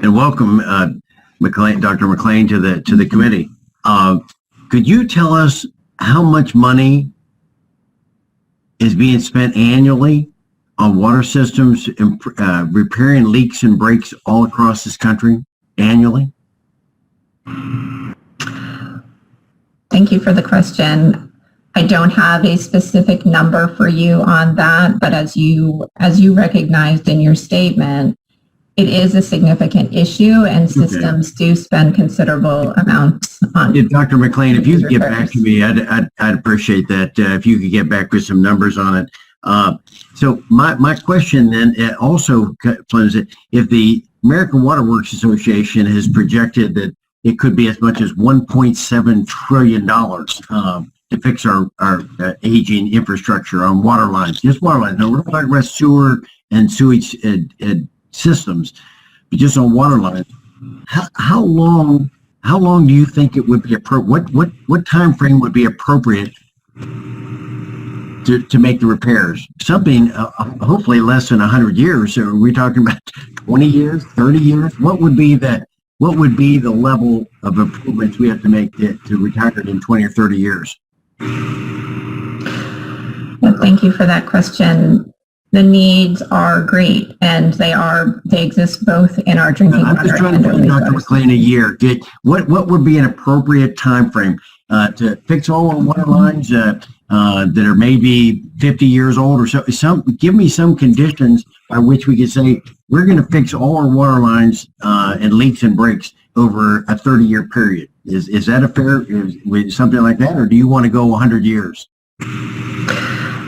and welcome, Dr. McLean, to the committee. Could you tell us how much money is being spent annually on water systems, repairing leaks and breaks all across this country annually? Thank you for the question. I don't have a specific number for you on that, but as you recognized in your statement, it is a significant issue, and systems do spend considerable amounts on. Dr. McLean, if you could get back to me, I'd appreciate that. If you could get back with some numbers on it. So my question then also plans it, if the American Water Works Association has projected that it could be as much as $1.7 trillion to fix our aging infrastructure on water lines, just water lines. No, we're not talking about sewer and sewage systems, but just on water lines. How long do you think it would be appropriate? What time frame would be appropriate to make the repairs? Something hopefully less than 100 years. So are we talking about 20 years, 30 years? What would be the level of improvements we have to make to retire it in 20 or 30 years? Well, thank you for that question. The needs are great, and they exist both in our drinking water. I'm just trying to find Dr. McLean a year. What would be an appropriate time frame to fix all our water lines that are maybe 50 years old or so? Give me some conditions by which we could say we're going to fix all our water lines and leaks and breaks over a 30-year period. Is that a fair, something like that, or do you want to go 100 years?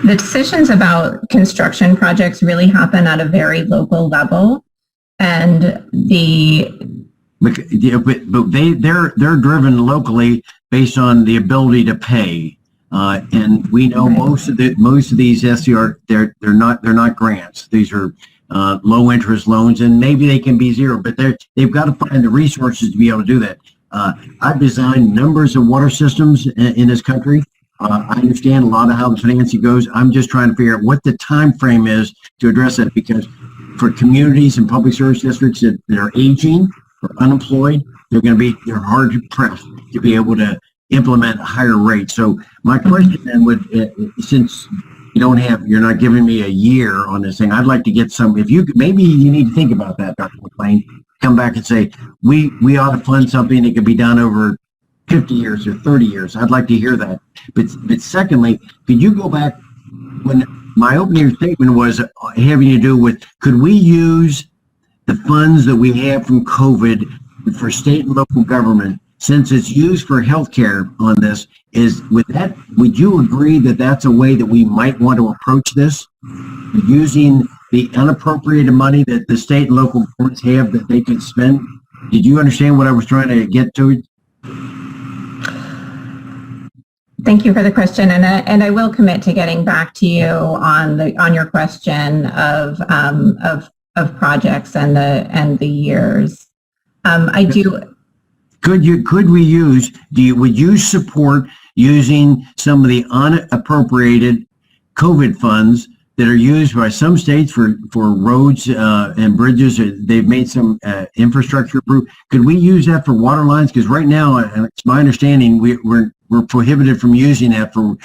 The decisions about construction projects really happen at a very local level, and but they're driven locally based on the ability to pay, and we know most of these SCR they're not grants. These are low interest loans, and maybe they can be zero, but they've got to find the resources to be able to do that. I've designed numbers of water systems in this country. I understand a lot of how the financing goes. I'm just trying to figure out what the time frame is to address that, because for communities and public service districts that are aging or unemployed, they're hard to press to be able to implement a higher rate. So my question then would, since you're not giving me a year on this thing, I'd like to get some, maybe you need to think about that, Dr. McLean, come back and say, we ought to fund something that could be done over 50 years or 30 years. I'd like to hear that. But secondly, could you go back when my opening statement was having to do with, could we use the funds that we have from COVID for state and local government, since it's used for healthcare on this, would you agree that that's a way that we might want to approach this? Using the unappropriated money that the state and local governments have that they can spend? Did you understand what I was trying to get to? Thank you for the question, and I will commit to getting back to you on your question of projects and the years. Would you support using some of the unappropriated COVID funds that are used by some states for roads and bridges? They've made some infrastructure approved. Could we use that for water lines? Because right now, it's my understanding, we're prohibited from using that for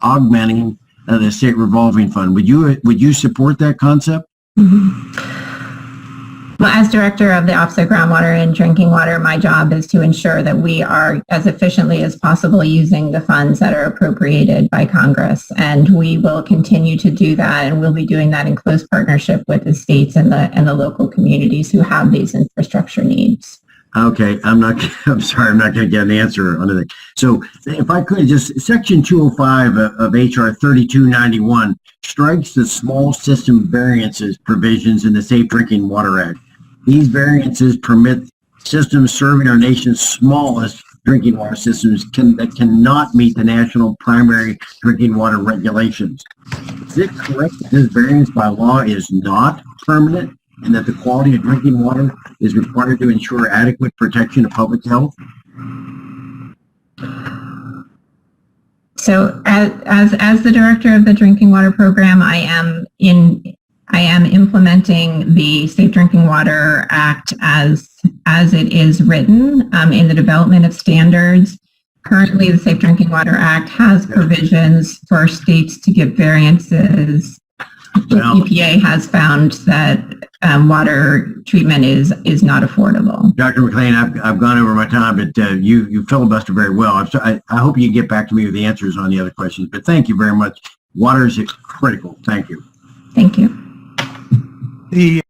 augmenting the state revolving fund. Would you support that concept? Mm-hmm. Well, as director of the Office of Groundwater and Drinking Water, my job is to ensure that we are as efficiently as possible using the funds that are appropriated by Congress, and we will continue to do that, and we'll be doing that in close partnership with the states and the local communities who have these infrastructure needs. Okay, I'm sorry, I'm not going to get an answer on it. So if I could, just Section 205 of HR 3291 strikes the small system variances provisions in the Safe Drinking Water Act. These variances permit systems serving our nation's smallest drinking water systems that cannot meet the national primary drinking water regulations. Is it correct that this variance by law is not permanent, and that the quality of drinking water is required to ensure adequate protection of public health? So as the director of the drinking water program, I am I am implementing the Safe Drinking Water Act as it is written in the development of standards. Currently, the Safe Drinking Water Act has provisions for states to give variances. Well, EPA has found that water treatment is not affordable. Dr. McLean, I've gone over my time, but you filibustered very well. I hope you get back to me with the answers on the other questions, but thank you very much. Water is critical. Thank you. Thank you. The